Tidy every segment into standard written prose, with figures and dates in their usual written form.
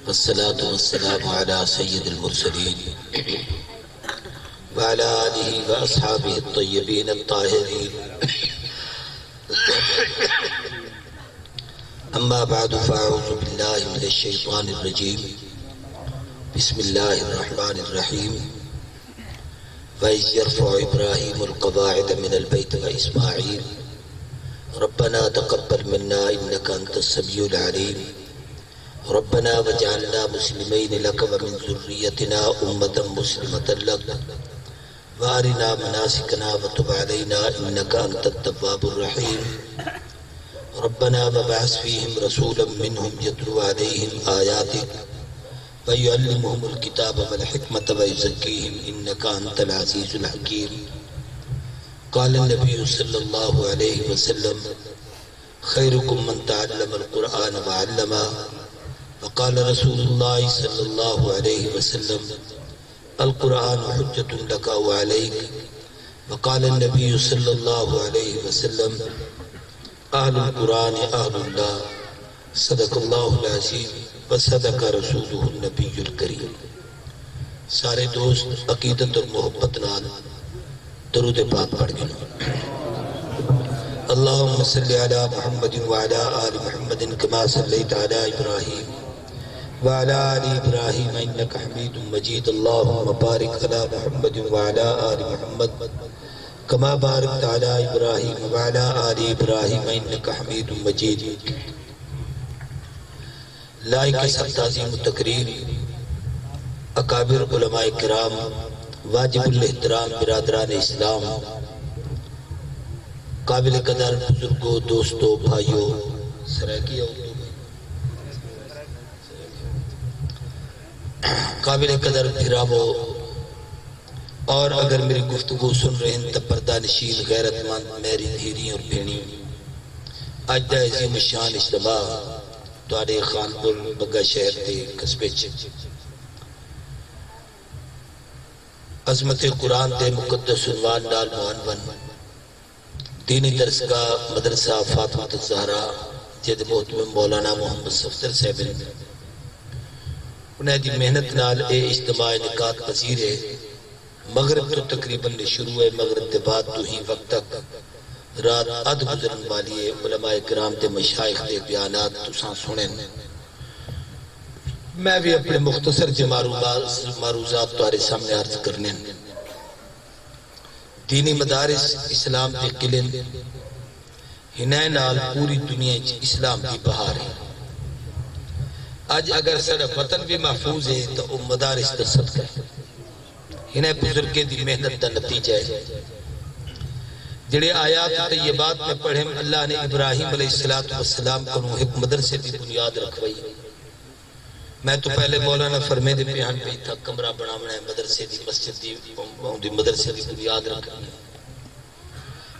والصلاة والسلام على سيد المرسلين وعلى آله وأصحابه الطيبين الطاهرين أما بعد فأعوذ بالله من الشيطان الرجيم بسم الله الرحمن الرحيم وإذ يرفع إبراهيم القواعد من البيت وإسماعيل ربنا تقبل منا إنك أنت السميع العليم ربنا واجعلنا مسلمين لك ومن ذريتنا أمة مسلمة لك وارنا مناسكنا وتب علينا إنك أنت التواب الرحيم ربنا وابعث فيهم رسولا منهم يتلو عليهم آياتك ويعلمهم الكتاب والحكمة ويزكيهم إنك أنت العزيز الحكيم قال النبي صلى الله عليه وسلم خيركم من تعلم القرآن وعلمه وقال رسول الله صلى الله عليه وسلم القرآن حجة لك وعليك وقال النبي صلى الله عليه وسلم أهل القرآن أهل الله صدق الله العظيم وصدق رسوله النبي الكريم سارے دوست عقیدت اور محبت نال درود پاک پڑھ گئے اللہم صلی علی محمد وعلی آل محمد کما صلیت علی ابراہیم وعلى آل إبراهيم إنك حميد مجيد اللهم بارك على محمد وعلى آل محمد كما باركت على إبراهيم وعلى آل إبراهيم إنك حميد مجيد لائق سب تعظیم و تقریر اکابر علماء کرام واجب الاحترام برادران اسلام قابل قدر بزرگوں دوستوں بھائیوں سرائکی قابل قدر بھراو اور اگر میری گفتگو سن رہے ہیں تب پردہ نشین غیرت مند میری دھیری اور بھینی آج دا عظیم شان اجتماع دوارے خانپور بگا شہر دے قصبے عظمت قرآن دے مقدس عنوان نال معنون دینی درس کا مدرسہ فاطمہ الزہرا جد محترم مولانا محمد صفدر صاحب انہیں دی محنت نال اے اجتماع نکات پذیر ہے مغرب تو تقریباً شروع ہے مغرب دے بعد تو ہی وقت تک رات اد گزرن والی ہے علماء کرام دے مشائخ دے بیانات تساں سنیں میں بھی اپنے مختصر جو معروضات تمہارے سامنے عرض کرنے دینی مدارس اسلام دے قلعے ہنائے نال پوری دنیا اسلام کی بہار ہے آج اگر سارا وطن بھی محفوظ ہے تو وہ مدارس دا صدقہ ہے انہیں بزرگیں دی محنت دا نتیجہ ہے جڑے آیات طیبات میں پڑھیں اللہ نے ابراہیم علیہ السلام کو ایک مدرسے دی بنیاد رکھوائی میں تو پہلے مولانا فرمے دے پیان پہ تھا کمرہ بناونا ہے مدرسے دی مسجد دی مدرسے دی بنیاد رکھنی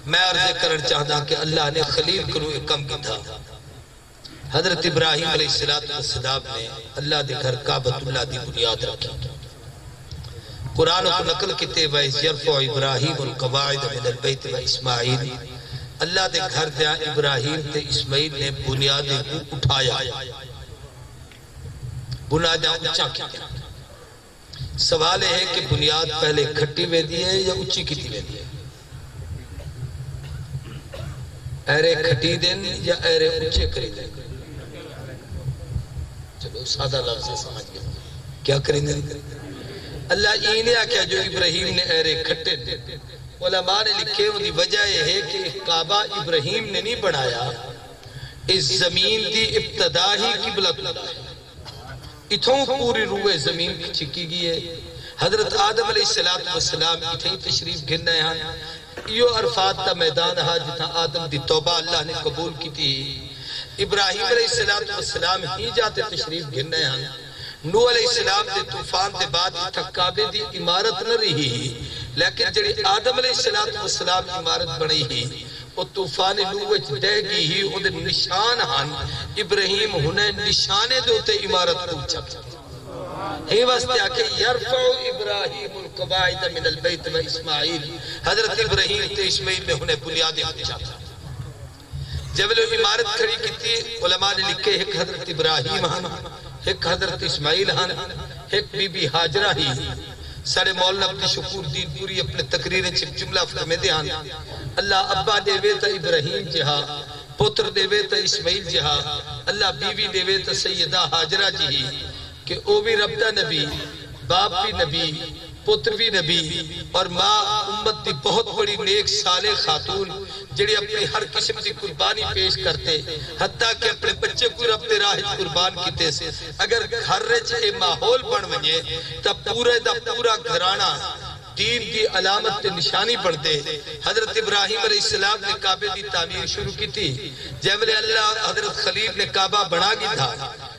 میں عرض کرنا چاہتا کہ اللہ نے خلیل کو ایک کم کی تھا حضرت ابراہیم علیہ السلام نے اللہ دے گھر کعبۃ اللہ دی بنیاد رکھی قرآن کو نقل کتے وَإِذْ يَرْفَعُ إِبْرَاهِيمُ الْقَوَاعِدَ مِنَ الْبَيْتِ وَإِسْمَاعِيلِ اللہ دے گھر دیا ابراہیم تے اسماعیل نے بنیادیں کو اٹھایا بنیادیں اچھا کیا سوال ہے کہ بنیاد پہلے کھٹی میں دی ہے یا اچھی کٹی میں دی ہے ایرے کھٹی دن یا ایرے اچھے کری دن چلو سادہ لفظ سمجھ گیا کیا کریں دن اللہ یہ نہیں آکھیا جو ابراہیم نے ایرے کھٹے دن علماء نے لکھے ان کی وجہ یہ ہے کہ کعبہ ابراہیم نے نہیں بڑھایا اس زمین دی ابتدا ہی قبلۃ اللہ ہے اتھوں پوری روح زمین کی چھکی گئی ہے حضرت آدم علیہ السلام اتھیں تشریف گھرنا ہے یہ عرفات تا میدان ہے جتنا آدم دی توبہ اللہ نے قبول کی تھی ابراہیم علیہ السلام ہی جاتے تشریف گھرنا ہے نوح علیہ السلام دے طوفان دے بعد اتھا کعبے دی عمارت نہ رہی لیکن جڑی آدم علیہ السلام عمارت بنی ہی وہ طوفان نوح دے گی ہی وہ دے نشان ہن ابراہیم ہنے نشانے دے ہوتے عمارت کو چک ہی واسطے آکے یرفع ابراہیم القواعد من البیت و اسماعیل حضرت ابراہیم تے اسماعیل نے ہنے بنیادیں چک جب وہ عمارت کھڑی کی تھی علماء نے لکھے ایک حضرت ابراہیم ہن ایک حضرت اسماعیل ہن ایک بی بی حاجرہ ہی سارے مولانا عبد شکور دین پوری اپنے تقریر چپ جملہ فرمے دے ہن اللہ ابا دے وے تا ابراہیم جہا پتر دے وے تا اسماعیل جہا اللہ بیوی دے وے تا سیدہ حاجرہ جہی کہ او بھی رب دا نبی باپ بھی نبی پتر بھی نبی اور ماں امت دی بہت بڑی نیک صالح خاتون جڑی اپنی ہر قسم دی قربانی پیش کرتے حتیٰ کہ اپنے بچے کو رب دے راہ قربان کیتے سے اگر گھر رچ اے ماحول بن ونجے تب پورے دا پورا گھرانہ دین دی علامت تے نشانی بڑھ دے حضرت ابراہیم علیہ السلام نے کعبے دی تعمیر شروع کی تھی جب اللہ حضرت خلیل نے کعبہ بنا گی تھا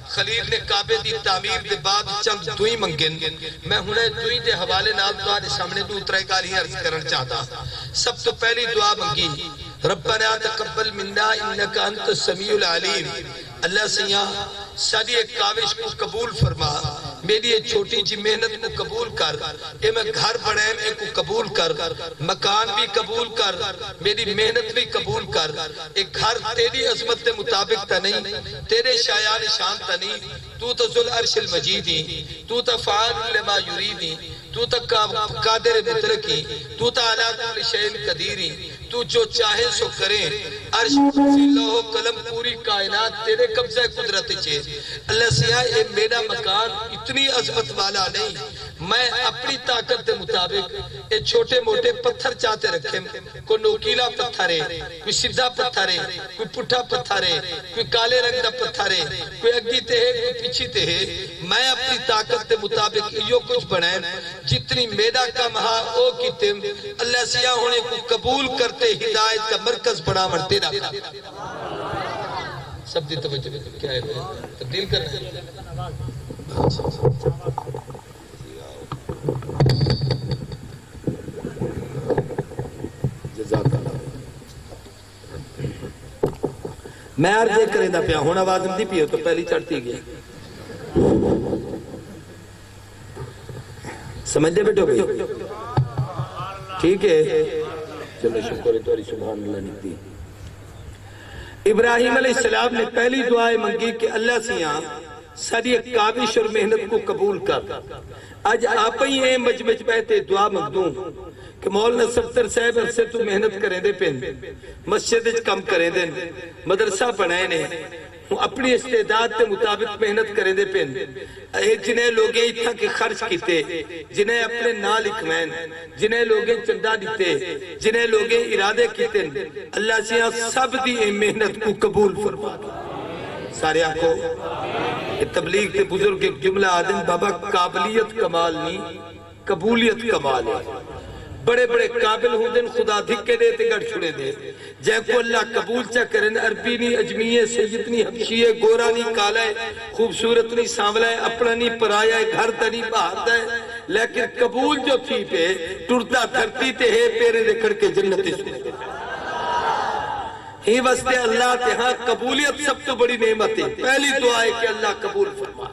خلیل نے کعبے دی تعمیر دے بعد چند دوئی منگن میں ہنے دوئی دے حوالے نال دعا دے سامنے دو اترائی کاری عرض کرن چاہتا سب تو پہلی دعا منگی ربنا تقبل منا انکا انت السمیع العلیم اللہ سیاں ساری ایک کاوش کو قبول فرما میری ایک چھوٹی جی محنت کو قبول کر اے میں گھر بڑھائیں اے کو قبول کر مکان بھی قبول کر میری محنت بھی قبول کر ایک گھر تیری عظمت کے مطابق تا نہیں تیرے شایان شان تا نہیں تو تا ذو العرش المجید تو تا فعال لما یریدی تو تا قادر مطلقی تو تا علا کل شیء قدیری تو جو چاہے سو کریں عرش کرسی لوح قلم پوری کائنات تیرے قبضہ قدرت چھے اللہ سیاہ اے میرا مکان اتنی عظمت والا نہیں میں اپنی طاقت دے مطابق اے چھوٹے موٹے پتھر چاہتے رکھیں کوئی نوکیلا پتھر ہے کوئی سدھا پتھر ہے کوئی پٹھا پتھر ہے کوئی کالے رنگ دا پتھر ہے کوئی اگی تے ہے کوئی پیچھی تے ہے میں اپنی طاقت دے مطابق یہ کچھ بنائیں جتنی میرا کم ہا او کی تم اللہ سیاہ ہونے کو قبول کرتے ہدایت کا مرکز بڑا مرتے رکھا سب دی توجہ کیا ہے تبدیل کرنا ہے میں عرض کریں دا پیا ہونا آواز نہیں پیو تو پہلی چڑھتی گیا سمجھ دے بیٹھو گئی ٹھیک ہے چلو شکر ہے توری سبحان اللہ نکتی ابراہیم علیہ السلام نے پہلی دعائیں منگی کہ اللہ سیاں ساری ایک کاوش اور محنت کو قبول کر آج آپ ہی ہیں مجمج بہتے دعا مگدوں کہ مولانا سفتر صاحب سے تو محنت کریں دے پین مسجد کم کریں دے مدرسہ پڑھائیں نے اپنی استعداد کے مطابق محنت کریں دے پین جنہیں لوگیں اتنا کے خرچ کیتے جنہیں اپنے نا لکھوین جنہیں لوگیں چندہ دیتے جنہیں لوگیں ارادے کیتے اللہ سیاں سب دی محنت کو قبول فرما سارے آنکھوں تبلیغ تے بزرگ ایک جملہ آدم بابا قابلیت کمال نہیں قبولیت کمال ہے بڑے بڑے قابل ہوں دن خدا دھکے دے تے گڑ چھڑے دے جے کو اللہ قبول چا کرن عربی نہیں اجمیہ سیدنی حبشیہ گورا نہیں کالا ہے خوبصورت نہیں سانولا ہے اپنا نہیں پرایا ہے گھر تا نہیں باہر ہے لیکن قبول جو تھی پہ ٹرتا دھرتی تے ہے پیرے دکھڑ کے جنت سنے ہی واسطے اللہ تے ہاں قبولیت سب تو بڑی نعمت ہے پہلی دعا ہے کہ اللہ قبول فرما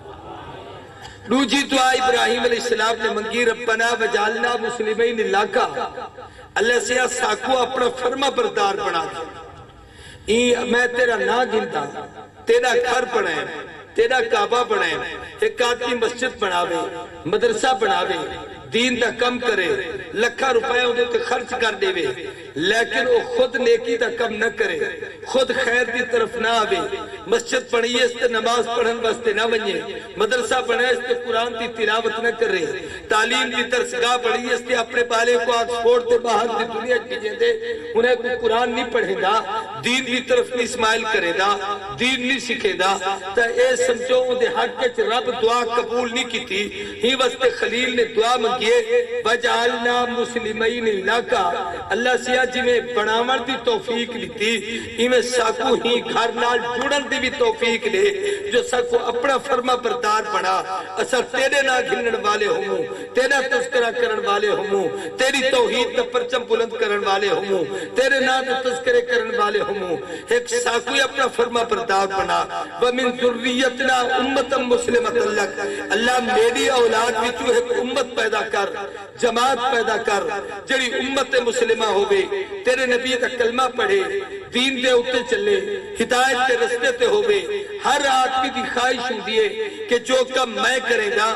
دوسری دعا ابراہیم علیہ السلام نے منگی ربنا وجعلنا مسلمین علاقہ اللہ سے ساکو اپنا فرما بردار بنا دیا میں تیرا نا گنتا تیرا گھر بنائیں تیرا کعبہ بنائیں ایک آدمی مسجد بناوے مدرسہ بناوے دین دا کم کرے لکھا روپے انہیں تے خرچ کر دے وے لیکن وہ خود نیکی دا کم نہ کرے خود خیر دی طرف نہ آوے مسجد پڑھئیے اس تے نماز پڑھن واسطے نہ بنیے مدرسہ پڑھے اس تے قرآن دی تلاوت نہ کرے تعلیم دی درسگاہ پڑھئیے اس تے اپنے بالے کو آکسفورڈ تے باہر دی دنیا کیجئے دے انہیں کوئی قرآن نہیں پڑھے دا دین دی طرف نہیں اسمائل کرے دا دین نہیں سکھے دا تا اے سمجھو انہیں حق کے رب دعا قبول نہیں کی تھی ہی واسطے خلیل نے دعا منگی وجعلنا مسلمین علاقہ اللہ سیاہ جی میں بنامر دی توفیق لیتی ہی میں ساکو ہی گھر نال جڑن دی بھی توفیق لے جو ساکو اپنا فرما بردار بنا اثر تیرے نہ گھنن والے ہوں تیرا تذکرہ کرن والے ہوں تیری توحید دا پرچم بلند کرن والے ہوں تیرے نہ تذکرے کرن والے ہوں ایک ساکو اپنا فرما بردار بنا ومن ذریتنا امتا مسلمت اللہ میری اولاد وچو ایک امت پیدا کر جماعت پیدا کر جڑی امت مسلمہ ہوئے تیرے نبی کا کلمہ پڑھے دین دے اتے چلے ہدایت دے رستے تے ہوئے ہر آدمی دی خواہش ہوندی ہے کہ جو کم میں کرے دا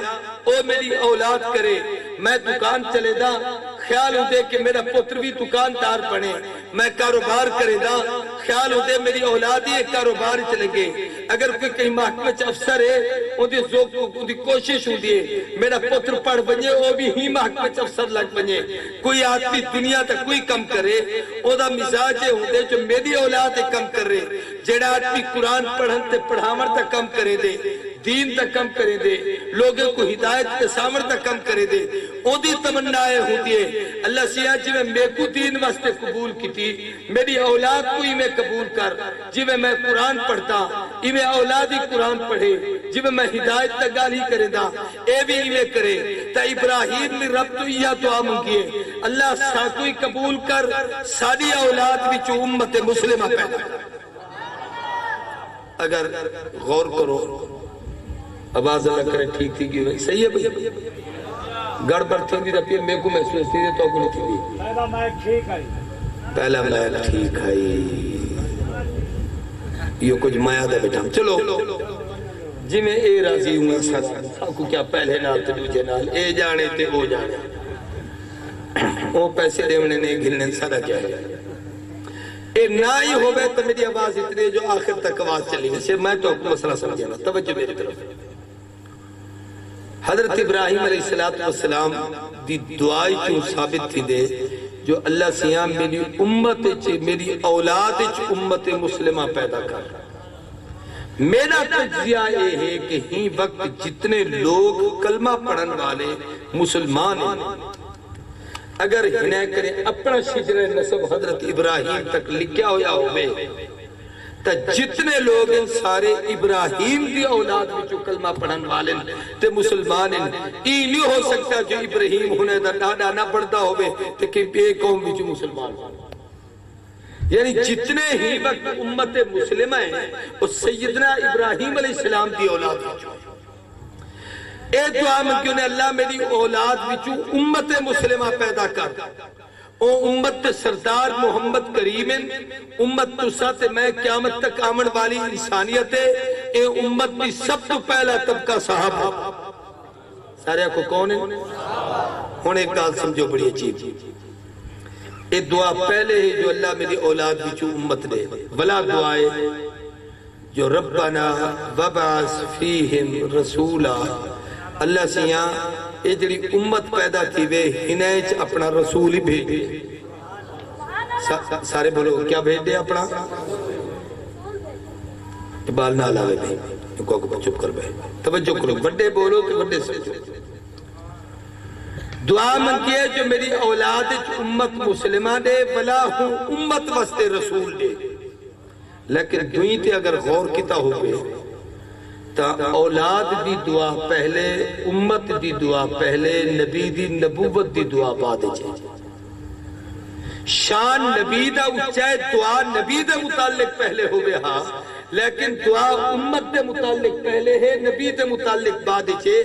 او میری اولاد کرے میں دکان چلے دا خیال ہوندے کہ میرا پتر بھی دکاندار بنے میں کاروبار کرے دا خیال ہوندے میری اولاد ہی کاروبار چلے گے اگر کوئی کہیں محکمہ افسر ہے ان دی کوشش ہوندی ہے میرا پتر پڑھ بنے وہ بھی ہی محکمہ افسر لگ بنے کوئی آدمی دنیا تک کوئی کم کرے او دا مزاج ہوندے جو میری اولاد کم کر رہے جڑا آدمی قرآن پڑھن تے پڑھاور تک کم کرے دے دین تک کم کرے دے لوگوں کو ہدایت کے سامر تک کم کرے دے او دی تمنائے ہوتی ہے اللہ سیاہ جی میں کو دین واسطے قبول کی تھی میری اولاد کو ہی میں قبول کر جی میں قرآن پڑھتا ہی میں اولاد ہی قرآن پڑھے جی میں ہدایت تک گال ہی کرے دا اے بھی ہی میں کرے تا ابراہیم میں رب تو یا دعا مانگیے اللہ ساکوئی قبول کر ساری اولاد بھی چو امت مسلمہ پیدا اگر غور کرو آواز اللہ کرے ٹھیک تھی کہ صحیح ہے بھئی گڑ پر تھی دی رپی میں کو محسوس تھی تو کو نہیں تھی دی پہلا میں ٹھیک آئی پہلا میں ٹھیک آئی یہ کچھ مایا دے بیٹھا چلو جی میں اے راضی ہوں ساتھ کو کیا پہلے نال تے دوجے نال اے جانے تے او جانے او پیسے دیونے نے گھلنے سارا کیا ہے اے نہ ہی ہوئے تو میری آواز اتنے جو آخر تک آواز چلی گئی میں تو مسئلہ سمجھانا توجہ میری طرف حضرت ابراہیم علیہ السلام دی دعائی کیوں ثابت تھی دے جو اللہ سیاں میری امت میری اولاد امت مسلمہ پیدا کر میرا تجزیہ یہ ہے کہ ہی وقت جتنے لوگ کلمہ پڑھن والے مسلمان ہیں اگر ہنیں کریں اپنا شجر نسب حضرت ابراہیم تک لکھیا ہویا ہوئے تا جتنے لوگ ان سارے ابراہیم دی اولاد میں جو کلمہ پڑھن والے تے مسلمان ہیں یہ نہیں ہو سکتا جو ابراہیم ہونے دا ڈاڈا نہ پڑھتا ہوئے تے کہ ایک قوم بھی جو مسلمان یعنی جتنے ہی وقت امت مسلمہ ہیں وہ سیدنا ابراہیم علیہ السلام دی اولاد میں اے دعا منگیوں نے اللہ میری اولاد وچو امت مسلمہ پیدا کر او امت سردار محمد کریم امت تسات میں قیامت تک آمن والی انسانیت ہے اے امت بھی سب تو پہلا طبقہ صحابہ سارے کو کون ہے ہونے ایک گال سمجھو بڑی عجیب اے دعا پہلے ہے جو اللہ میری اولاد وچو امت دے ولا دعائے جو ربنا وبعث فیہم رسولا اللہ سیاں اے جڑی امت پیدا تھی وے ہنیچ اپنا رسول ہی بھیج دے سارے بولو کیا بھیج دے اپنا بال نہ علاوے بھی کو چپ کر بھائی توجہ کرو بڑے بولو کہ بڑے سمجھو دعا منگیے جو میری اولاد امت مسلمہ دے بلا ہوں امت وستے رسول دے لیکن دوئی تے اگر غور کیتا ہوئے تا اولاد دی دعا پہلے امت دی دعا پہلے نبی دی نبوت دی دعا بعد جائے شان نبی دا اچھائے دعا نبی دا متعلق پہلے ہوئے ہاں لیکن دعا امت دے متعلق پہلے ہے نبی دے متعلق بعد چھے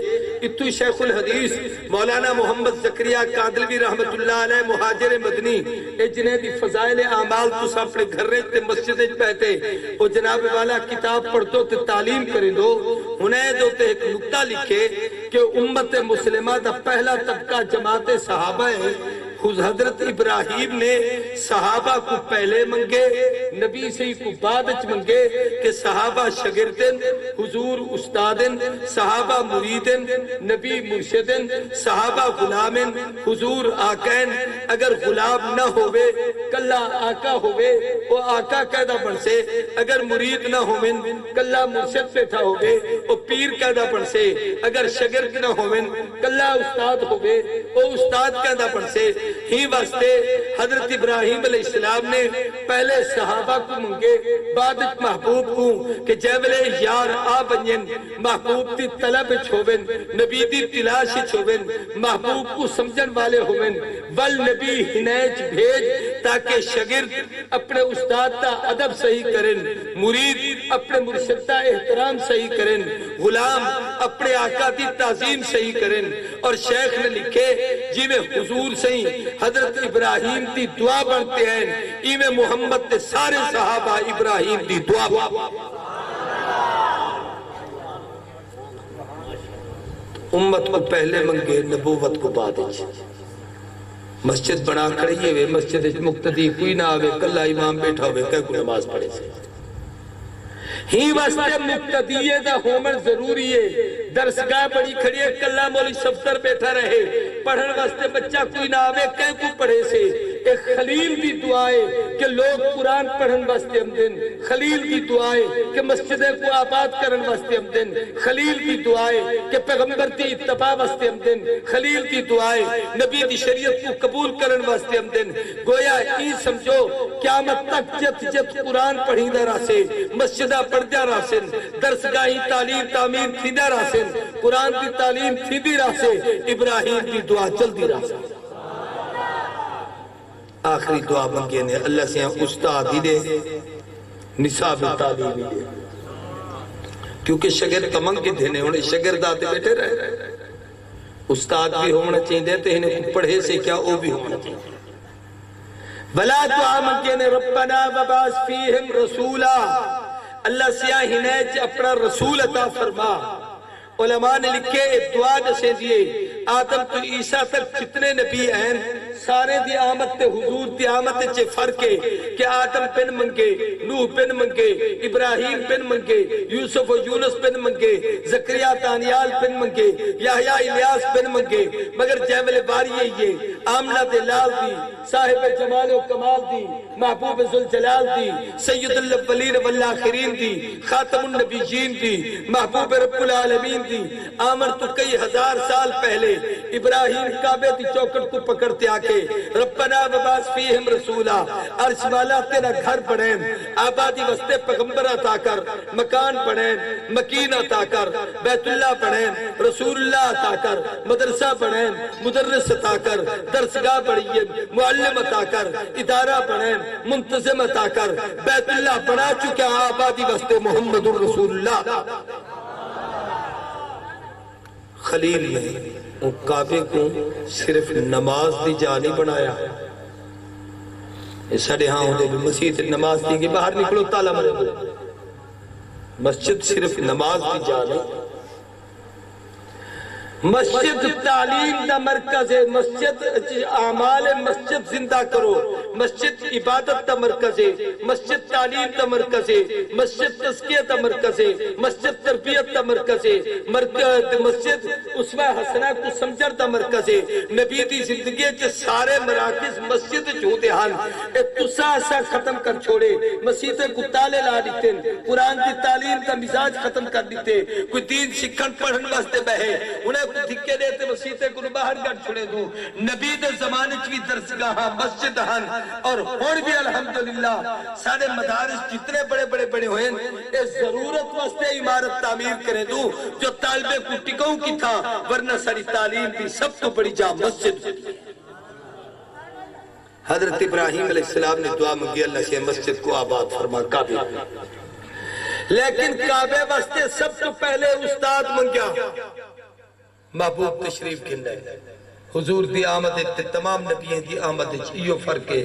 اتو شیخ الحدیث مولانا محمد زکریہ قادلوی رحمت اللہ علیہ مہاجر مدنی اے جنہیں دی فضائل اعمال تو سب اپنے گھر رہتے مسجد پہتے او جناب والا کتاب پڑھ دو تے تعلیم کریں دو انہیں دو تے ایک نکتہ لکھے کہ امت مسلمہ دا پہلا طبقہ جماعت صحابہ ہے حضرت ابراہیم نے صحابہ کو پہلے منگے نبی سے کو بعدچ منگے کہ صحابہ شگردن حضور استادن صحابہ مریدن نبی مرشدن صحابہ غلامن حضور آقین اگر غلام نہ ہوئے کلہ آقا ہوئے وہ آقا قیدہ بن سے اگر مرید نہ ہوئے کلہ مرشد بیٹھا ہوئے وہ پیر قیدہ بن سے اگر شگرد نہ ہوئے کلہ استاد ہوئے وہ استاد قیدہ بن سے ہی واسطے حضرت ابراہیم علیہ السلام نے پہلے صحابہ کو منگے بعد محبوب کو کہ جیولے یار آ بنین محبوب دی طلب چھوبن نبی دی تلاش چھوبن محبوب کو سمجھن والے ہوئن والنبی ہنیج بھیج تاکہ شگرد اپنے استاد تا ادب صحیح کرن مرید اپنے مرشد دا احترام صحیح کریں، غلام اپنے آقا دی تعظیم صحیح کریں۔ اور شیخ نے لکھے جی میں حضور صحیح حضرت ابراہیم دی دعا بنتے ہیں، ای میں محمد دے سارے صحابہ ابراہیم دی دعا بنتے۔ امت کو پہلے منگے، نبوت کو بعد۔ مسجد بنا کھڑیے ہوئے، مسجد مقتدی کوئی نہ آوے، کلہ امام بیٹھا ہوئے کہ کوئی نماز پڑھے سے ہی واسطے مقتدیے دا ہومن ضروری ہے۔ درسگاہ بڑی کھڑی ہے، کلہ مولی صفتر بیٹھا رہے، پڑھن واسطے بچہ کوئی نہ آوے کہ کوئی پڑھے سے۔ ایک خلیل دی دعائے کہ لوگ قرآن پڑھن واسطے امدن، خلیل دی دعائے کہ مسجد کو آباد کرن واسطے امدن، خلیل دی دعائے کہ پیغمبر دی اتباع واسطے امدن، خلیل دی دعائے نبی دی شریعت کو قبول کرن واسطے امدن۔ گویا ای سمجھو قیامت تک جت جت قرآن پڑھی دا راسے، مسجدہ پڑھ دا راسن، درسگاہی تعلیم تعمیر تھی دا راسن، قرآن دی تعلیم تھی دی راسے، ابراہیم دی دعا چل دی راسے۔ آخری دعا منگے نے اللہ سے استاد ہی دے، نصاب تعلیم ہی دے، کیونکہ شگرد تمنگ کے دینے انہیں شگرد آتے بیٹھے رہے، استاد بھی ہونا چاہیے تو انہیں پڑھے سے کیا وہ بھی ہونا چاہیے۔ بلا دعا منگے نے ربنا وبعث فیہم رسولا، اللہ سیاہ ہنیچ اپنا رسول عطا فرما۔ علماء نے لکھے دعا جسے دیئے آدم تو عیسیٰ تک جتنے نبی ہیں سارے دی آمد تے حضور دی آمد تے فرق ہے کہ آدم بن منگے، نوح بن منگے، ابراہیم بن منگے، یوسف و یونس بن منگے، زکریہ دانیال بن منگے، یحییٰ الیاس بن منگے، مگر جیمل باری یہ آمنہ دلال دی، صاحب جمال و کمال دی، محبوب ذوالجلال دی، سید الاولین والآخرین دی، خاتم النبیین دی، محبوب رب العالمین دی۔ آمن تو کئی ہزار سال پہلے ابراہیم کعبے دی چوکٹ کو پکڑتے آکے ربنا وبعث فیہم رسولا، عرش والا تیرا گھر بنیں، آبادی وستے پیغمبر عطا کر، مکان بنیں، مکین عطا کر، بیت اللہ بنیں، رسول اللہ عطا کر، مدرسہ بنیں، مدرس عطا کر، درسگاہ بڑھئے، معلم عطا کر، ادارہ بنیں، منتظم عطا کر، بیت اللہ بنا چکا آبادی وستے محمد الرسول اللہ۔ خلیل نے ان کعبے کو صرف نماز دی جا نہیں بنایا، ساڑھے ہاں ہونے بھی مسجد نماز دی کہ باہر نکلو تالا مرے بلے، مسجد صرف نماز دی جا نہیں، مسجد تعلیم دا مرکز ہے، مسجد اعمال مسجد زندہ کرو، مسجد عبادت دا مرکز ہے، مسجد تعلیم دا مرکز ہے، مسجد تزکیہ دا مرکز ہے، مسجد تربیت دا مرکز ہے، مسجد اسوہ حسنہ کو سمجھر دا مرکز ہے۔ نبی دی زندگی کے سارے مراکز مسجد چھوٹے ہن، تسا ایسا ختم کر چھوڑے، مسجد کو تالے لا دیتے، قرآن کی تعلیم کا مزاج ختم کر دیتے، کوئی دین سکھن پڑھن واسطے بہے انہیں کو دھکے دیتے مسیحتے کو باہر کر چھڑے دو۔ نبی دے زمانے چوی درسگاہ مسجد ہن اور ہون بھی الحمدللہ سارے مدارس جتنے بڑے بڑے بڑے ہوئے اس ضرورت واسطے عمارت تعمیر کریں دو جو طالبے کو ٹکوں کی تھا، ورنہ ساری تعلیم بھی سب تو بڑی جا مسجد۔ حضرت ابراہیم علیہ السلام نے دعا مانگی اللہ سے مسجد کو آباد فرما کعبے، لیکن کعبے واسطے سب تو پہلے استاد منگیا، محبوب تشریف کھندے، حضور دی آمد تے تمام نبییں دی آمد یہ فرق ہے،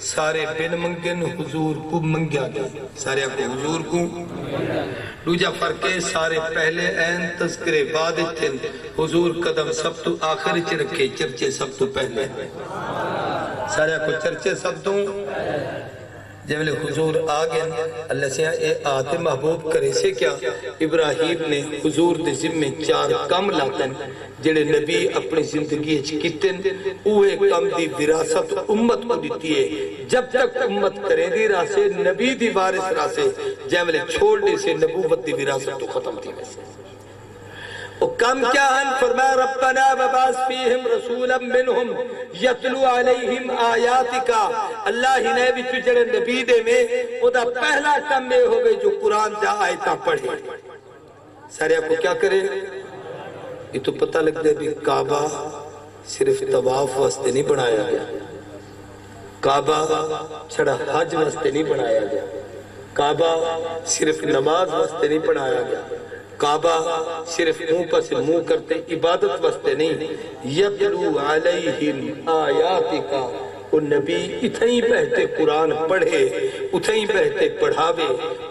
سارے بن منگن حضور کو منگیا گیا، سارے کو حضور کو دوجا فرق ہے، سارے پہلے این تذکرے بعد تھے، حضور قدم سب تو آخر چ رکھے، چرچے سب تو پہلے، سارے کو چرچے سب تو جب لے حضور آگئے اللہ سے اے آتے محبوب کرے سے کیا ابراہیم نے حضور دے ذمہ 4 کم لاتن جڑے نبی اپنی زندگی کتن اوہ کم دی وراثت امت کو دیتی ہے، جب تک امت کرے دی راسے نبی دی وارث راسے جب لے چھوڑنے سے نبوت دی وراثت تو ختم تھی ویسے۔ کم کیا ہن فرمایا ربنا وبعث فیہم رسولا منہم یتلو علیہم آیاتکا، اللہ ہی نے بھی جڑے نبی دے میں وہ دا پہلا کم میں ہوگئے جو قرآن دا آیتہ پڑھے، سارے آپ کو کیا کرے؟ یہ تو پتہ لگ دے بھی کعبہ صرف طواف واسطے نہیں بنایا گیا، کعبہ چھڑا حج واسطے نہیں بنایا گیا، کعبہ صرف نماز واسطے نہیں پڑھایا گیا، کعبہ صرف منہ پر سے منہ کرتے عبادت واسطے نہیں، یتلو علیہم آیاتک، وہ نبی اتھیں بہتے قرآن پڑھے، اتھیں بہتے پڑھاوے،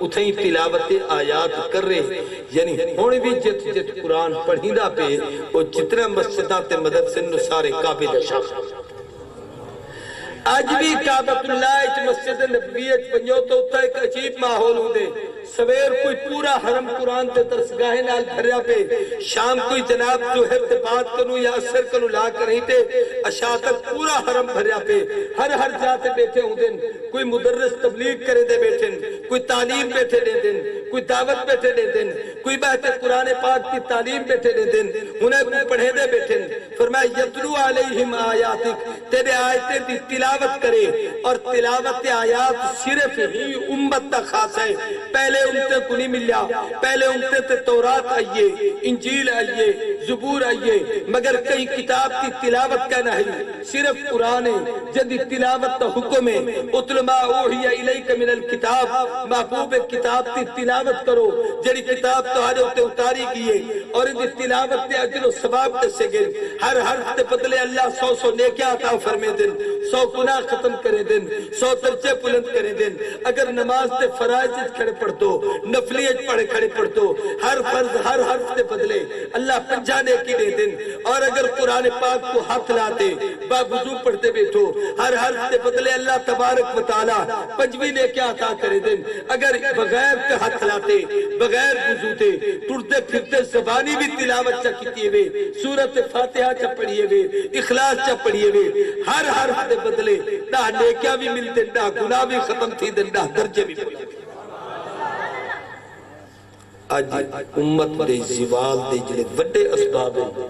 اتھیں تلاوت آیات کر رہے، یعنی ہونے بھی جت جت قرآن پڑھیندہ پہ وہ جتنا مسجدہ تے مدرسے نو سارے کعبے دا شاخ۔ آج بھی کعبۃ اللہ اچ مسجد نبوی اچ بنیو تو اتھا ایک عجیب ماحول ہوں دے، سویر کوئی پورا حرم قرآن تے درسگاہ نال بھریا پہ، شام کوئی جناب ظہر تے بات کنو یا اثر کنو لا کریں تے عشاء تک پورا حرم بھریا پہ، ہر جاتے بیٹھے ہوں دن، کوئی مدرس تبلیغ کرے دے بیٹھن، کوئی تعلیم بیٹھے دے دن، کوئی دعوت بیٹھے دے دن، کوئی بہتے قرآن پاک کی تعلیم بیٹھے دے دن، انہیں کوئی پڑھے دے بیٹھن، فرمایا یتلو علیہم آیاتک، تیرے آیتیں دی تلاوت کرے، اور تلاوت آیات صرف ہی امت تا خاص ہے، پہلے امتیں کو نہیں ملیا، پہلے امتیں تے تورات آئیے، انجیل آئیے، زبور آئیے، مگر کئی کتاب کی تلاوت کا نہیں، صرف قرآن ہے، جدی تلاوت تا حکم ہے، اتل ما اوحی الیک من الکتاب، محبوب کتاب کی تلاوت کرو، جڑی کتاب تہاڈے تے اتاری گئی ہے، اور ان تلاوت تے اجر و ثواب دسے گئے، ہر حرف تے بدلے اللہ 100 نیکیاں عطا فرمے دن، 100 گناہ ختم کرے دن، 100 درجے بلند کرے دن، اگر نماز تے فرائض کھڑے پڑھ دو، نفلیت پڑھے کھڑے پڑھ دو، ہر فرض ہر حرف تے بدلے اللہ 50 نیکی دے دن، اور اگر قرآن پاک کو ہاتھ لاتے با وضو پڑھتے بیٹھو، ہر حرف تے بدلے اللہ تبارک و تعالی 25 نیکیاں عطا کرے دن، اگر بغیر کے ہاتھ لاتے بغیر وضو تے ٹرتے پھرتے زبانی بھی تلاوت چا کیتی ہوئے، سورت فاتحہ چا پڑھیے ہوئے، اخلاص چا پڑھیے ہوئے، ہر حرف تے بدلے نہ نیکیاں بھی ملتے، نہ گناہ بھی ختم تھی دن، نہ درجے بھی بلند۔ آج امت دے زوال دے جلے وڈے اسباب ہیں،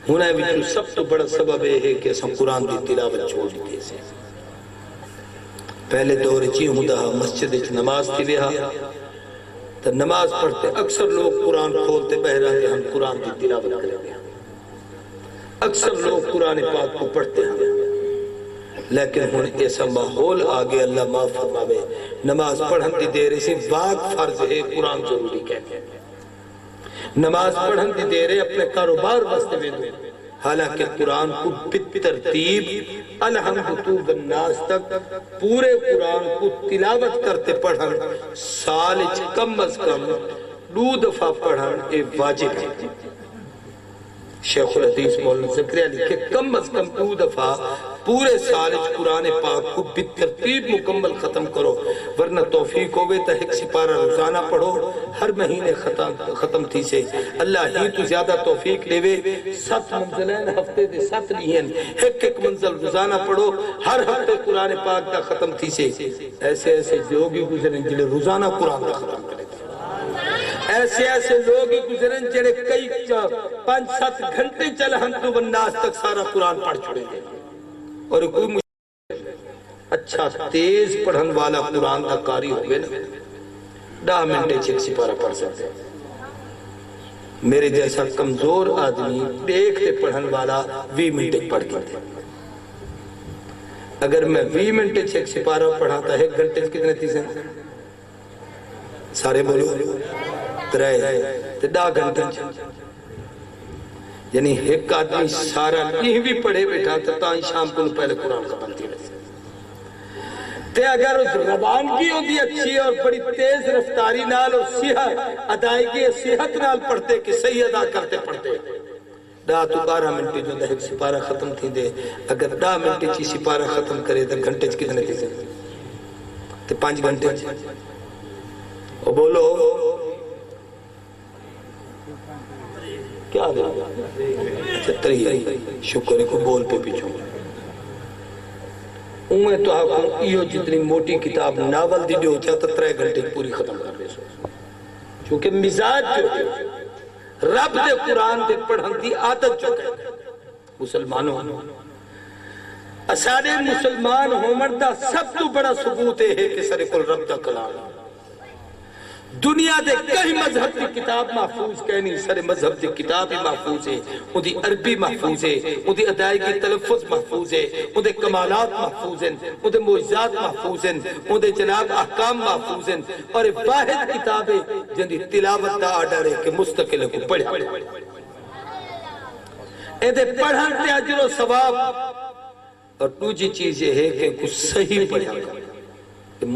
ہونا بھی سب تو بڑا سبب ہے کہ ہم قرآن دی تلاوت چھوڑ دیتے سے۔ پہلے دور چی ہوندہ مسجد نماز تھی ویہا، تو نماز پڑھتے اکثر لوگ قرآن کھولتے بہرہ کہ ہم قرآن دی تلاوت کریں گے، اکثر لوگ قرآن پاک کو پڑھتے ہیں، لیکن ہن ایسا ماحول آگے اللہ معاف فرماوے، نماز پڑھن دی دیر سے واقع فرض ہے، قرآن ضروری کہتے ہیں، نماز پڑھن دی دیر اپنے کاروبار واسطے میں دو، حالانکہ قرآن کو بترتیب الحمدتو بالناس تک پورے قرآن کو تلاوت کرتے پڑھن سال کم از کم 2 دفعہ پڑھن اے واجب ہے۔ شیخ الحدیث مولانا زکریا لکھے کم از کم 2 دفعہ پورے سال قرآن پاک کو بترتیب مکمل ختم کرو، ورنہ توفیق ہوئے تا ایک سپارہ روزانہ پڑھو، ہر مہینے ختم تھی سے، اللہ ہی تو زیادہ توفیق لے وے، 7 منزلین ہفتے دے 7 لیہن، ایک منزل روزانہ پڑھو، ہر ہفتے قرآن پاک دا ختم تھی سے، ایسے لوگی گزریں جلے روزانہ قرآن دا ختم کریں، ایسے لوگ گزرن جڑے کئی 5-7 گھنٹے چل ہم والناس تک سارا قرآن پڑھ چھوڑے گے، اور کوئی اچھا تیز پڑھن والا قرآن کا قاری ہوئے نا 10 منٹے چھک سپارہ پڑھ سکتے ہیں، میرے جیسا کمزور آدمی دیکھتے پڑھن والا 20 منٹے پڑھ کرتے ہیں، اگر میں 20 منٹے چھک سپارہ پڑھاتا ہے 1 گھنٹے کتنے تھی سے سارے بولو 10 گھنٹے، یعنی ایک آدمی سارا نہیں بھی پڑھے بیٹھا تا شام کو پہلے قرآن کا بنتی رہے تے اگر اس روانگی ہوتی اچھی اور بڑی تیز رفتاری نال اور صحت ادائیگی صحت نال پڑھتے کہ صحیح ادا کرتے پڑھتے 12 منٹی جو ایک سپارہ ختم تھی دے، اگر 10 منٹی چی سپارہ ختم کرے تو گھنٹے کتنے تھی سے تے 5 گھنٹے اور بولو کیا دے چتری شکر کو بول پہ پیچھوں انہیں تو آپ یہ جتنی موٹی کتاب ناول دی جو چاہتا 3 گھنٹے پوری ختم کر دے سو، چونکہ مزاج جو ہے رب دے قرآن دے پڑھن دی عادت جو ہے مسلمانوں اساڑے مسلمان ہومن دا سب تو بڑا ثبوت ہے کہ سرے کل رب دا کلام دنیا دے کئی مذہب کی کتاب محفوظ کہنی سارے مذہب کی کتاب ہی محفوظ ہے، ان دی عربی محفوظ ہے، ان دی ادائیگی تلفظ محفوظ ہے، ان دے کمالات محفوظ ہیں، ان دے معجزات محفوظ ہیں، ان دے جناب احکام محفوظ ہیں، اور واحد کتاب ہے جن دی تلاوت دا آرڈر ہے کہ مستقل کو پڑھے اے دے پڑھن تے اجر و ثواب، اور دوسری چیز یہ ہے کہ کچھ صحیح پڑھا کر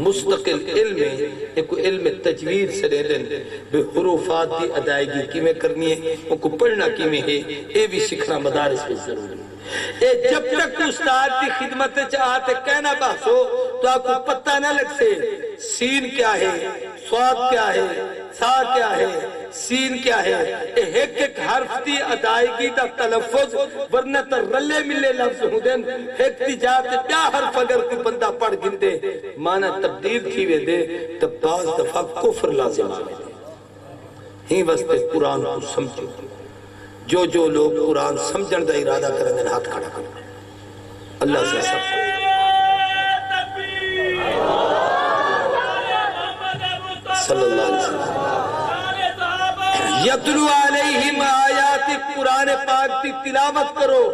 مستقل علم ہے، ایک علم تجوید سے لیدن بے حروفات دی ادائیگی کی میں کرنی ہے، ان کو پڑھنا کی میں ہے، اے بھی سکھنا مدارس میں ضروری ہے۔ اے جب تک استاد کی خدمت چاہتے کہنا بحث ہو تو آپ کو پتہ نہ لگ سے سین کیا ہے، سواد کیا ہے، سا کیا ہے، سین کیا ہے، ایک ایک حرف دی ادائیگی دا تلفظ، ورنہ تا رلے ملے لفظ ہوں دن، ایک دی جاتے کیا حرف اگر کوئی بندہ پڑھ گن دے معنی تبدیل تھی وے دے تب بعض دفعہ کفر لازم آئے دے۔ ہی واسطے قرآن کو سمجھو، جو لوگ قرآن سمجھن دا ارادہ کریں دن ہاتھ کھڑا کریں، اللہ سے سب صلی اللہ علیہ وسلم یتلو علیہم آیات قرآن پاک کی تلاوت کرو،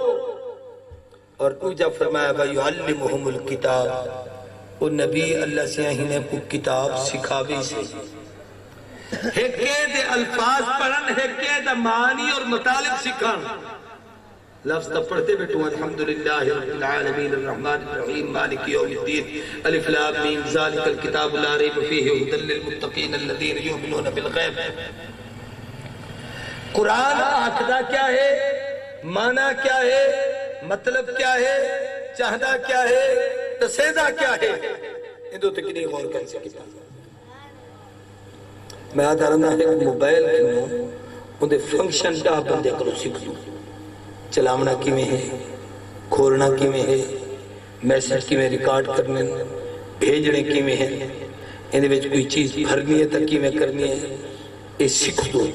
اور اوجہ فرمایا وَيُعَلِّمُهُمُ الْكِتَابِ، وہ نبی اللہ سے انہیں کو کتاب سکھاوی سے دے الفاظ پڑھن، دے معنی اور مطالب سکھان۔ لفظ تب پڑھتے بیٹھو الحمدللہ رب العالمین الرحمن الرحیم مالک یوم الدین الف لام میم ذالک الکتاب لا ریب فیہ ھدی للمتقین الذین یؤمنون بالغیب۔ قرآن آخدہ کیا ہے، معنی کیا ہے، مطلب کیا ہے، چاہدہ کیا ہے، تسیدہ کیا ہے، ان دو تکنی غور کر سکتا۔ میں آدھا رہنا ہے کہ موبائل کیوں ان دے فنکشن ڈاہ بندے کرو سکھ لوں، چلاونا کی میں ہے، کھولنا کی میں ہے، میسج کی میں ریکارڈ کرنے، بھیجنے کی میں ہے، انہیں ویچ کوئی چیز بھرنی ہے تکی میں کرنی ہے، یہ سکھ دو۔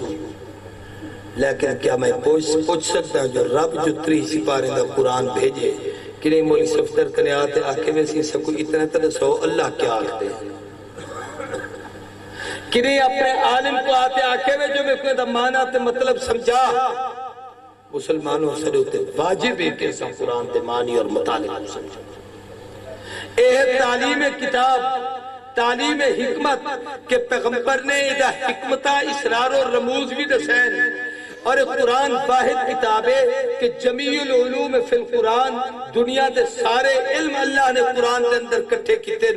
لیکن کیا میں پوچھ سکتا ہوں جو رب جو 3 سپارے دا قرآن بھیجے کہ نہیں مولی سفتر کنے آتے آکے میں سی سب کو اتنا ترس ہو اللہ کیا آکھتے ہیں کہ نہیں اپنے عالم کو آتے آکے میں جو میں کوئی دا معنی تے مطلب سمجھا، مسلمانوں سے ہوتے واجب ہے کہ ایسا قرآن دے معنی اور مطالب سمجھا۔ اے تعلیم کتاب، تعلیم حکمت کہ پیغمبر نے ادھا حکمتہ اسرار و رموز بھی دسین، اور قرآن واحد کتاب ہے کہ جمیع العلوم فی القرآن، دنیا دے سارے علم اللہ نے قرآن دے اندر کٹھے کیتے۔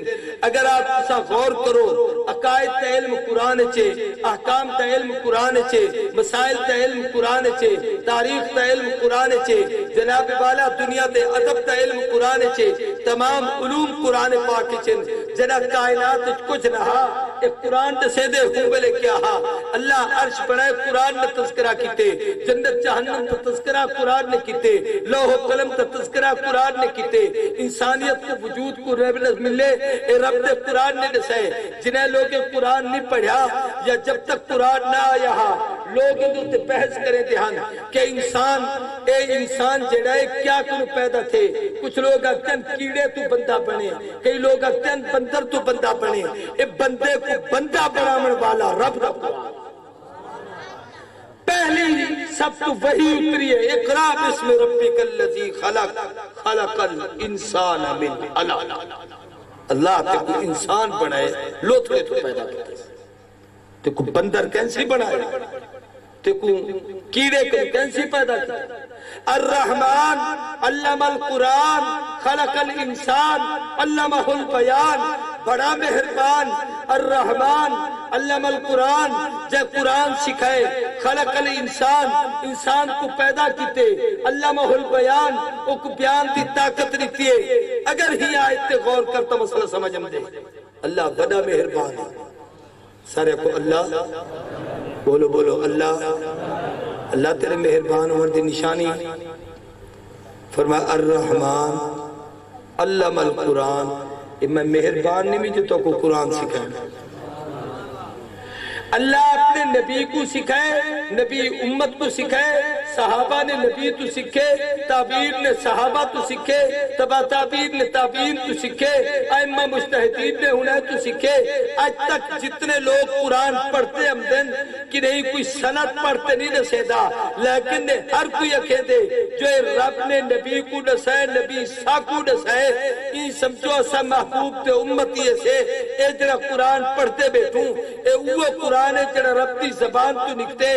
اگر آپ اسا غور کرو، عقائد تا علم قرآن چے، احکام تا علم قرآن چے، مسائل تا علم قرآن چے، تاریخ تا علم قرآن چے، جناب والا دنیا دے ادب تا علم قرآن چے، تمام علوم قرآن پاک چن، جناب کائنات کچھ رہا ایک قرآن تے سیدے ہوئے کیا ہا، اللہ عرش بڑھائے قرآن میں تذکرہ کیتے، جنت جہنم تا تذکرہ قرآن نے کیتے، لوح و قلم تا تذکرہ قرآن نے کیتے، انسانیت کو وجود کو ریبلز ملے اے رب دے قرآن نے نسائے۔ جنہیں لوگ قرآن نہیں پڑھا یا جب تک قرآن نہ آیا ہا لوگ اندر تے بحث کریں دہان کہ انسان جڑائے کیا کنو پیدا تھے، کچھ لوگ اکتن کیڑے تو بندہ بنے، کئی لوگ اکتن بندر تو بندہ بنے، اے بندے کو بندہ بنامن والا رب دا قرآن پہلی سب تو وہی اتری ہے، اقرا بسم ربک الذی خلق خلق الانسان من علق۔ اللہ تے کو انسان بنائے لوتھے تو پیدا کرتے، تے کو بندر کینسی بنائے، تے کو کیڑے کینسی پیدا کرتے۔ الرحمن علم القرآن خلق الانسان علمہ البیان، بڑا مہربان الرحمن علم القرآن، جب قرآن سکھائے، خلق الانسان، انسان کو پیدا کیتے، علمہ البیان، وہ کو بیان دی طاقت رہتی ہے۔ اگر ہی آیت تے غور کرتا مسئلہ سمجھ ہم دے، اللہ بڑا مہربان ہے۔ سارے کو اللہ بولو بولو اللہ، اللہ تیرے مہربان عمر دی نشانی فرمایا الرحمن علم القرآن، میں مہربان نہیں بھی جو تو کو قرآن سکھائیں۔ اللہ اپنے نبی کو سکھائے، نبی امت کو سکھائے، صحابہ نے نبی تو سکھے، تابعین نے صحابہ تو سکھے، تبا تابعین نے تابعین تو سکھے، ائمہ مجتہدین نے انہیں تو سکھے۔ آج تک جتنے لوگ قرآن پڑھتے ہم دن کہ نہیں کوئی سند پڑھتے نہیں نسیدہ، لیکن ہر کوئی اکھے دے جو رب نے نبی کو نسائے، نبی سا کو نسائے، یہ سمجھو اسا محبوب تے امتی سے اے جڑا قرآن پڑھتے بیٹھوں، اے وہ قرآن ہے جڑا رب دی زبان تو نکتے،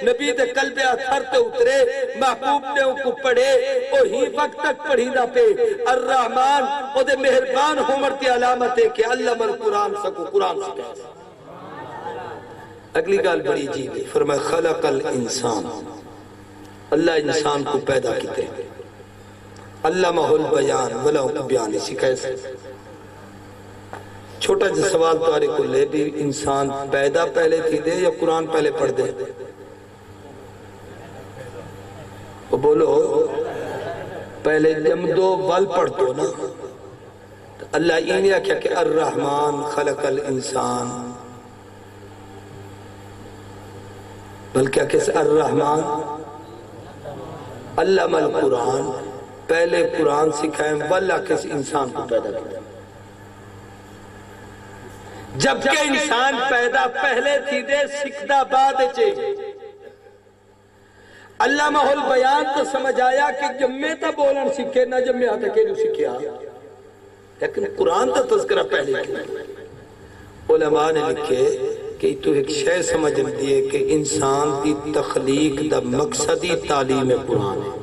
نبی دے قلب اتھر تے اترے، محبوب نے ان کو پڑھے، او ہی وقت تک پڑھی نہ پہ الرحمن او دے مہربان ہومر دی علامت ہے کہ علم القرآن سکو قرآن سکھائے۔ اگلی گال بڑی عجیب ہے، فرمائے خلق الانسان، اللہ انسان کو پیدا کیتے علمہ البیان ولو کو بیان نہیں سکھائے۔ چھوٹا جا سوال تمہارے کو لے بھی انسان پیدا پہلے تھی دے یا قرآن پہلے پڑھ دے؟ وہ بولو پہلے جم دو ول پڑھ دو نا۔ اللہ یہ نہیں کیا کہ الرحمن خلق الانسان، بلکہ کس الرحمن علم القرآن، پہلے قرآن سکھائیں واللہ کس انسان کو پیدا کیا، جبکہ انسان پیدا پہلے تھی دے سکھدہ بعد چے۔ علامہ البیان تو سمجھ آیا کہ جمعے تا بولن سکھے نہ جمعے آتا کہ جو سکھیا، لیکن قرآن تا تذکرہ پہلے کیا۔ علماء نے لکھے کہ تو ایک شے سمجھ دیئے کہ انسان دی تخلیق دا مقصدی تعلیم قرآن ہے۔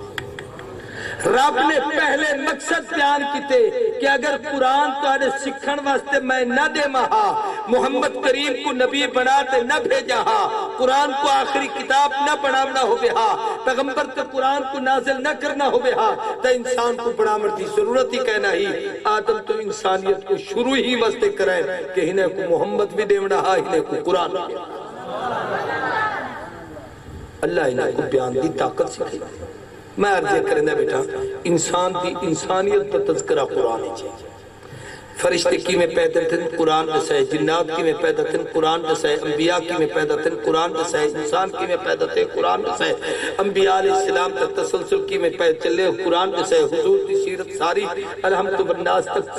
رب نے پہلے مقصد بیان کیتے کہ اگر قرآن تو آنے سکھن واسطے میں نہ دے مہا، محمد کریم کو نبی بناتے نہ بھیجا ہا، قرآن کو آخری کتاب نہ بناونا ہو بے ہا، پیغمبر تو قرآن کو نازل نہ کرنا ہو بے ہا، تو انسان کو بڑا مرتی ضرورت ہی کہنا ہی آدم تو انسانیت کو شروع ہی واسطے کرائے کہ انہیں کو محمد بھی دیونا ہا، انہیں کو قرآن بھی۔ اللہ انہیں کو بیان دی طاقت سکھے۔ میں عرض کرنا بیٹا انسان دی انسانیت پر تذکرہ قرآن ہے۔ فرشتے کی میں پیدا تھے قرآن دسائے، جنات کی میں پیدا تھے قرآن دسائے، انبیاء کی میں پیدا تھے قرآن دسائے، انسان کی میں پیدا تھے قرآن دسائے، انبیاء علیہ السلام تک تسلسل کی میں پیدا چلے قرآن دسائے، حضور کی سیرت ساری الحمد بالناس تک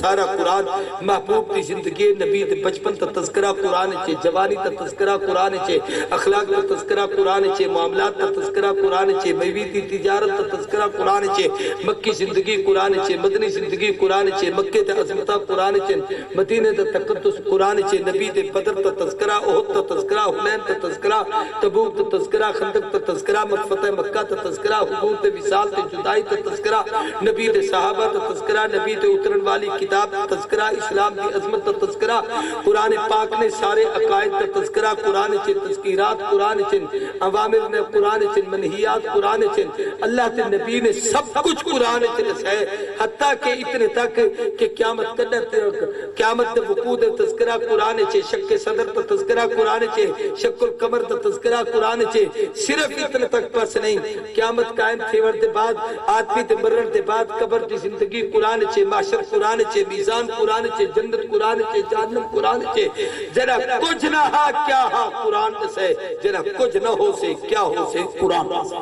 سارا قرآن، محبوب کی زندگی نبی بچپن تا تذکرہ قرآن چھے، جوانی تا تذکرہ قرآن چھے، اخلاق تا تذکرہ قرآن چھے، معاملات تا تذکرہ قرآن چھے، میوی کی تجارت تا تذکرہ قرآن چھے، مکی زندگی قرآن چھے، مدنی زندگی قرآن چھے، مکہ تا عظمتہ قرآن چن، مدینہ تا تقدس قرآن چن، نبی دے بدر تا تذکرہ، احد تا تذکرہ، حنین تا تذکرہ، تبوک تا تذکرہ، خندق تا تذکرہ، فتح مکہ تا تذکرہ، حضور تے وصال تے جدائی تا تذکرہ، نبی دے صحابہ تا تذکرہ، نبی دے اترن والی کتاب تا تذکرہ، اسلام دی عظمت تا تذکرہ، قرآن پاک نے سارے عقائد تا تذکرہ قرآن چن، تذکیرات قرآن چن، عوامر نے قرآن چن، منہیات قرآن چن، اللہ تے نبی نے سب کچھ قرآن چن ہے، حتیٰ کہ اتنے تک کہ قیامت وقوع دے تذکرہ قرآن چھے، شک صدر تا تذکرہ قرآن چھے، شک القمر تا تذکرہ قرآن چھے، صرف اتنے تک پس نہیں، قیامت قائم تھیور دے بعد، آدمی دے مرن دے بعد، قبر دی زندگی قرآن چھے، معاشر قرآن چھے، میزان قرآن چھے، جنت قرآن چھے، جہنم قرآن چھے، جنہ کچھ نہ ہا کیا ہا قرآن سے، جنہ کچھ نہ ہو سے کیا ہو سے قرآن سے۔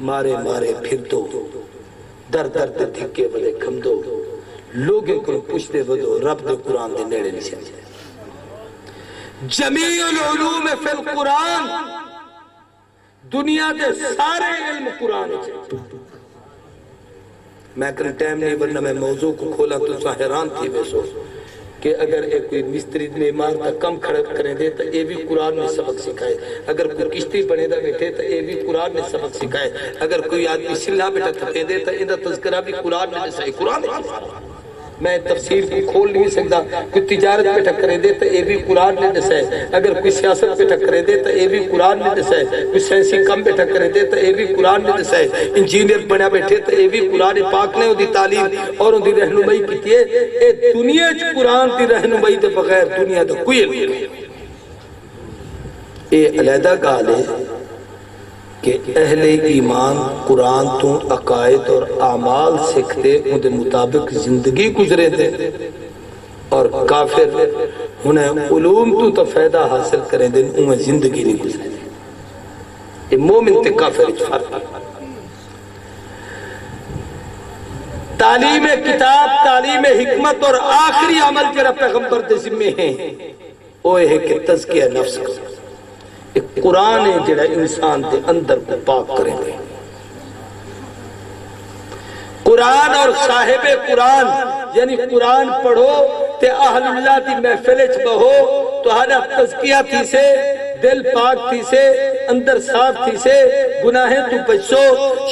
مارے مارے پھر دو در در دے دھکے ودے کھم دو، لوگے کو پوچھتے ودو رب دے قرآن دے نیڑے نہیں سمجھے۔ جمیع العلوم فی القرآن، دنیا دے سارے علم قرآن ہے۔ میں کریں ٹائم نہیں ورنہ میں موضوع کو کھولا تو سا حیران تھی بے سو کہ اگر ایک کوئی مستری میں عمارتہ کم کھڑا کریں دے تو یہ بھی قرآن میں سبق سکھائے، اگر کوئی کشتی بنے دا بیٹھے تو یہ بھی قرآن میں سبق سکھائے، اگر کوئی آدمی سلح بیٹھا تھکے دے تو یہ تذکرہ بھی قرآن میں جیسا ہے۔ قرآن میں تفسیر کو کھول نہیں سکتا، کوئی تجارت بیٹھا کریں دے تو یہ بھی قرآن میں جیسا ہے، اگر کوئی سیاست بیٹھا کریں دے تو یہ بھی قرآن میں جیسا ہے، کوئی سائنسی کم بیٹھا کریں دے تو یہ بھی قرآن میں جیسا ہے، انجینئر بنا بیٹھے تو یہ بھی قرآن پاک نے دی تعلیم اور دی رہنمائی کی ہے۔ اے دنیا چ قرآن دی رہنمائی دے بغیر دنیا دا کوئی علم نہیں۔ اے علیحدہ گال ہے کہ اہل ایمان قرآن تو عقائد اور اعمال سکھتے ان دے مطابق زندگی گزرے دے، اور کافر انہیں علوم تو فائدہ حاصل کریں دن انہیں زندگی نہیں گزرے دیں. یہ مومن تے کافر فرق ہے. تعلیم کتاب، تعلیم حکمت اور آخری عمل جرا پیغمبر دے ذمہ ہیں وہ ہے کہ تزکیہ نفس کا. ایک قرآن ہے جڑا انسان دے اندر کو پاک کریں گے. قرآن اور صاحب قرآن یعنی قرآن پڑھو تے اہل اللہ دی محفل وچ بہو تو ہر تزکیہ تھی سے، دل پاک تھی سے، اندر صاف تھی سے، گناہیں تو بچو،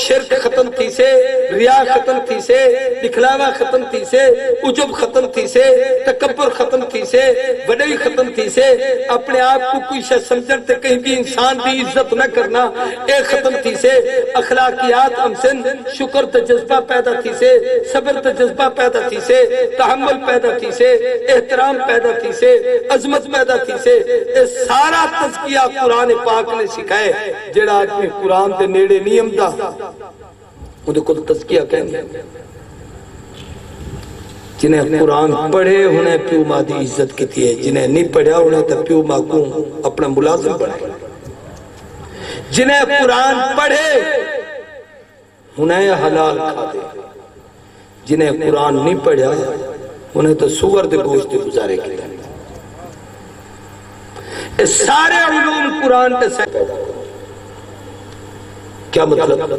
شرک ختم تھی سے، ریا ختم تھی سے، دکھلاوا ختم تھی سے، عجب ختم تھی سے، تکبر ختم تھی سے، وڈائی ختم تھی سے، اپنے آپ کو کوئی شے سمجھن تے کہیں بھی انسان دی عزت نہ کرنا اے ختم تھی سے، اخلاقیات امسن، شکر تے جذبہ پیدا تھی سے، صبر تے جذبہ پیدا تھی سے، تحمل پیدا تھی سے، احترام پیدا تھی سے، عظمت پیدا تھی سے. اے سارا تزکیہ قرآن پاک نے سکھائے. جڑا آدمی قرآن دے نیڑے نہیں آمدا اودے کول تزکیہ کہندے. جنہیں قرآن پڑھے انہیں پیو ماں دی عزت کیتی ہے، جنہیں نہیں پڑھیا انہیں تو پیو ماں کو اپنا ملازم بنائے. جنہیں قرآن پڑھے انہیں حلال کھا دے، جنہیں قرآن نہیں پڑھیا انہیں تو سور دے گوشت دے گزارے کی. اس سارے علوم قرآن تے سے کیا مطلب؟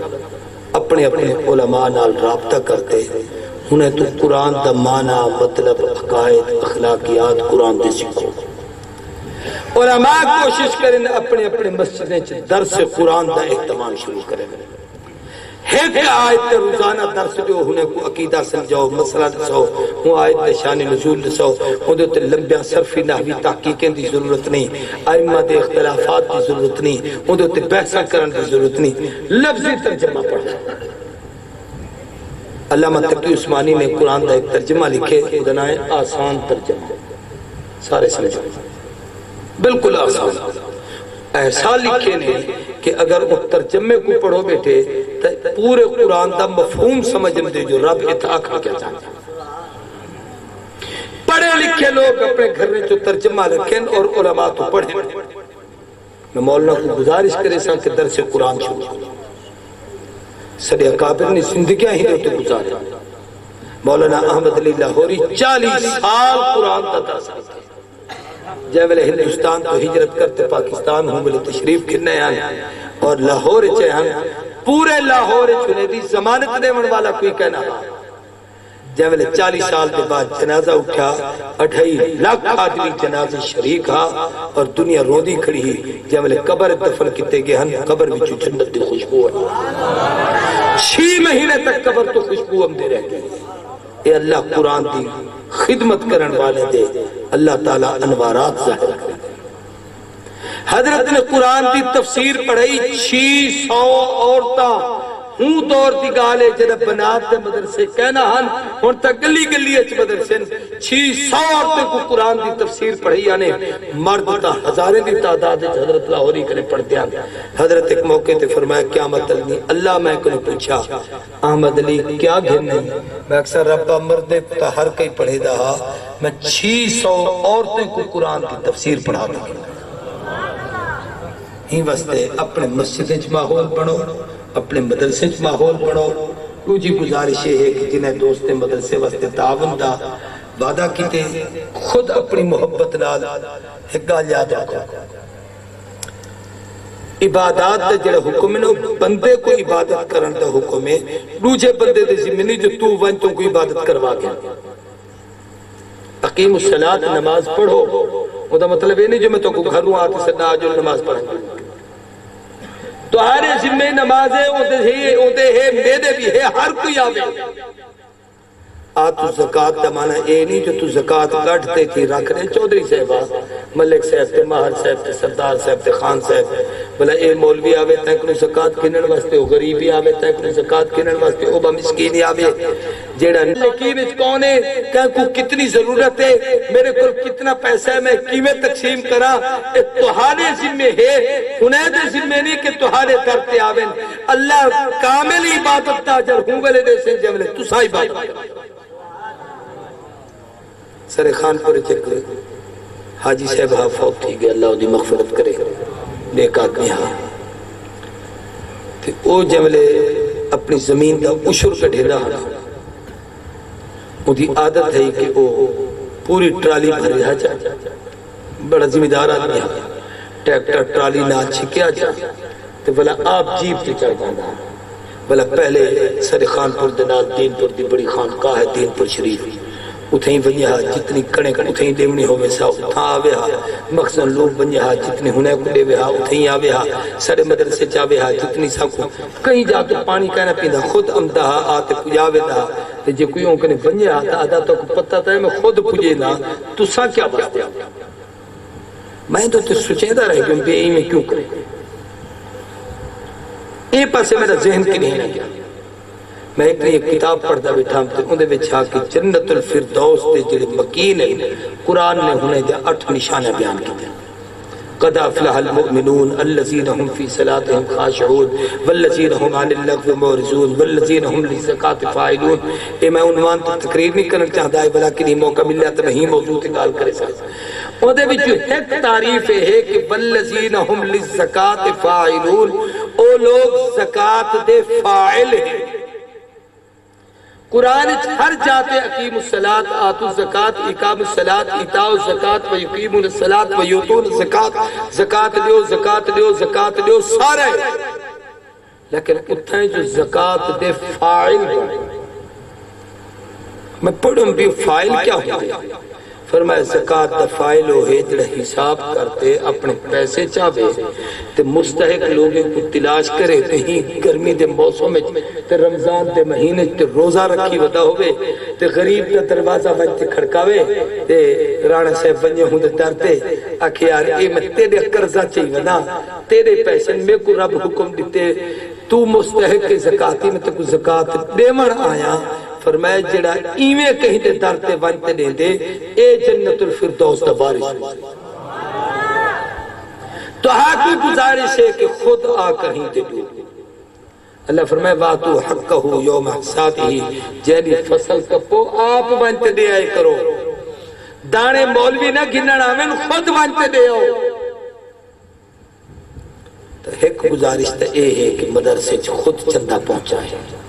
اپنے اپنے علماء نال رابطہ کرتے انہیں تو قرآن دا معنی مطلب عقائد اخلاقیات قرآن دے سکھو. علماء کوشش کریں اپنے اپنے مسجدیں درس قرآن دا اہتمام شروع کریں. ایک آیت تے روزانہ درس جو انہیں کو عقیدہ سمجھاؤ، مسئلہ دساؤ، وہ آیت دے شان نزول دساؤ. اندے تے لمبیا صرفی نحوی تحقیقیں دی ضرورت نہیں، ائمہ دے اختلافات دی ضرورت نہیں، اندے تے بحثاں کرن دی ضرورت نہیں، لفظی ترجمہ پڑھو. علامہ تقی عثمانی نے قرآن دا ایک ترجمہ لکھے، خدا نام ہے آسان ترجمہ، سارے سمجھو بالکل آسان. ایسا لکھے نے کہ اگر وہ ترجمے کو پڑھو بیٹھے تو پورے قرآن دا مفہوم سمجھن دے جو رب اتحاق کیا جاتا. پڑھے لکھے لوگ اپنے گھر میں جو ترجمہ رکھیں اور علماء تو پڑھیں. میں مولانا کو گزارش کرے سا کہ درس قرآن شروع سڑے اکابر نے زندگیاں ہی ہوتے گزارے. مولانا احمد علی لاہوری 40 سال قرآن کا درس کرتے. جب وہ ہندوستان تو ہجرت کرتے پاکستان ہوں بلے تشریف کرنے آئے اور لاہور چاہاں پورے لاہور چھنے دی ضمانت دے من والا کوئی کہنا. جب وہ 40 سال کے بعد جنازہ اٹھا 2.5 لاکھ آدمی جنازہ شریک ہا اور دنیا روندی کھڑی ہی. جب وہ قبر دفن کیتے گئے ہن قبر وچ جنت دی خوشبو ہے. 6 مہینے تک قبر تو خوشبو ہم دے رہتے ہیں. اے اللہ قرآن دی خدمت کرن والے دے اللہ تعالیٰ انوارات ظاہر کرے. حضرت نے قرآن دی تفسیر پڑھائی 600 عورتاں ہوں دور دی گالے جنہ بنات دے مدرسے کہنا ہن ہون تک گلی گلی اچ مدرسے 600 عورتیں کو قرآن دی تفسیر پڑھائی یعنی مرد تا ہزاریں دی تعداد حضرت لاہوری کرے پڑھ دیا. حضرت ایک موقع تے فرمایا قیامت علی اللہ میں کنو پوچھا احمد علی کیا گھر نہیں؟ میں اکثر ربا مردے تا ہر کئی پڑھے دا میں 600 عورتیں کو قرآن کی تفسیر پڑھا دا. ہی واسطے اپنے مسجد ماحول بنو، اپنے مدرسے ماحول بنو. دوجی گزارش ہے کہ جنہیں دوست مدرسے واسطے تعاون دا وعدہ کیتے خود اپنی محبت نال ایک گل یاد رکھو. عبادات دا جڑا حکم ہے بندے کو عبادت کرن دا حکم ہے. دوجے بندے دے ذمہ نہیں جو تو ون تو کوئی عبادت کروا گیا. اقیم الصلاۃ نماز پڑھو وہ دا مطلب یہ نہیں جو میں تو کو گھروں آتے سے نہ جو نماز پڑھیں. تو ہر ذمہ نماز ہے اوتے ہے میدے بھی ہے ہر کوئی آوے. تو زکاة دا معنی اے نہیں جو تو زکاة گھٹتے تھی رکھ رہے چودھری صاحبہ ملک صاحب تے ماہر صاحب تے سردار صاحب تے خان صاحب بلا اے مولوی آوے تاکہ زکاة کنن واسطے او غریبی آوے تاکہ زکاة کنن واسطے او با مسکینی آوے. جیڑا لکی وچ کون ہے کہ کو کتنی ضرورت ہے میرے کو کتنا پیسہ ہے میں کیویں تقسیم کرا اے تہاڈے ذمہ ہے انہیں دے ذمہ نہیں کہ تہاڈے در تے آویں. اللہ کامل عبادت دا اجر ہوں ویلے دے سے جملے تساں عبادت سر خان پور چک حاجی صاحب ہاں فوت تھی گئے، اللہ دی مغفرت کرے، نیک آدمی ہاں او جملے اپنی زمین دا عشر کٹھیلا ہاں، او دی عادت ہے کہ او پوری ٹرالی بھر رہا چاہتا، بڑا ذمہ دار آدمی ہاں، ٹریکٹر ٹرالی نہ چھکیا جا تو بلا آپ جیب تے چڑھ جانا، بلا پہلے سر خان پور دنال دین پور دی بڑی خانقاہ ہے دین پور شریف، اتھیں ونجا جتنی کڑے اتھیں دیونی ہوئے سا اتھاں آوے ہاں، مقصد لوگ ونجا جتنی ہونے کو دے ہاں اتھیں آوے ہاں، سر مدرسے چاوے ہاں جتنی ساکو کہیں جا تو پانی کہنا پیدا خود امدہ آتے پجاوے دا تے جے کوئی انکنے ونجا ہاں تا آدھا تو پتہ تا ہے میں خود پجے نا تو سا کیا باستے آوے میں تو سوچیدہ رہے کہ بے ای میں کیوں کرے اے پاسے میرا ذہن کی نہیں ہے میں ایک کتاب پڑھتا بیٹھا ہوں ان دے وچھا کہ جنت الفردوس دے جڑے مکین ہیں قرآن نے ہونے دے 8 نشانہ بیان کی دیں قد افلح المؤمنون الذين هم في صلاتهم خاشعون والذين هم عن اللغو معرضون والذين هم للزکاة فاعلون اے میں عنوان تقریر نہیں کرنا چاہتا ہے بلکہ یہ موقع مل جاتا نہیں موضوع گال کرے سکتا وہ دے وچ ایک تعریف ہے کہ والذین هم للزکاة فاعلون او لوگ زکاة دے فاعل ہیں قرآن ہر جاتے اقیم الصلاة آتو الزکاة اقام الصلاة ایتاء الزکاة ویقیمون الصلاة ویوتون الزکاة زکاة دیو زکاة دیو زکاة دیو سارے لیکن اتھیں جو زکاة دے فاعل میں پڑھوں بھی فاعل کیا ہوتے فرمایا زکاة دا فائل ہو ہے جڑا حساب کرتے اپنے پیسے چاہے تے مستحق لوگوں کو تلاش کرے تے ہی گرمی دے موسم میں تے رمضان دے مہینے تے روزہ رکھی ودا ہوئے تے غریب دا دروازہ وجہ کھڑکاوے تے رانا صاحب بنجے ہوں دے درتے آکھے یار اے میں تیرے قرضہ چاہی ودا تیرے پیسے میں کو رب حکم دیتے تو مستحق زکاتی میں تے کو زکاة دیمن آیا فرمایا جڑا ایویں کہیں دے درتے وانتے دے دے اے جنت الفردوس دا بارش تو ہاں گزارش ہے کہ خود آ کہیں دے دو اللہ فرمایا واتو حقہو یوم حسابہی جیلی فصل کپو آپ وانتے دے آئے کرو دانے مولوی نہ گنن آمین خود وانتے دے آؤ تو ایک گزارش تا اے ہے کہ مدرسے خود چندہ پہنچا ہے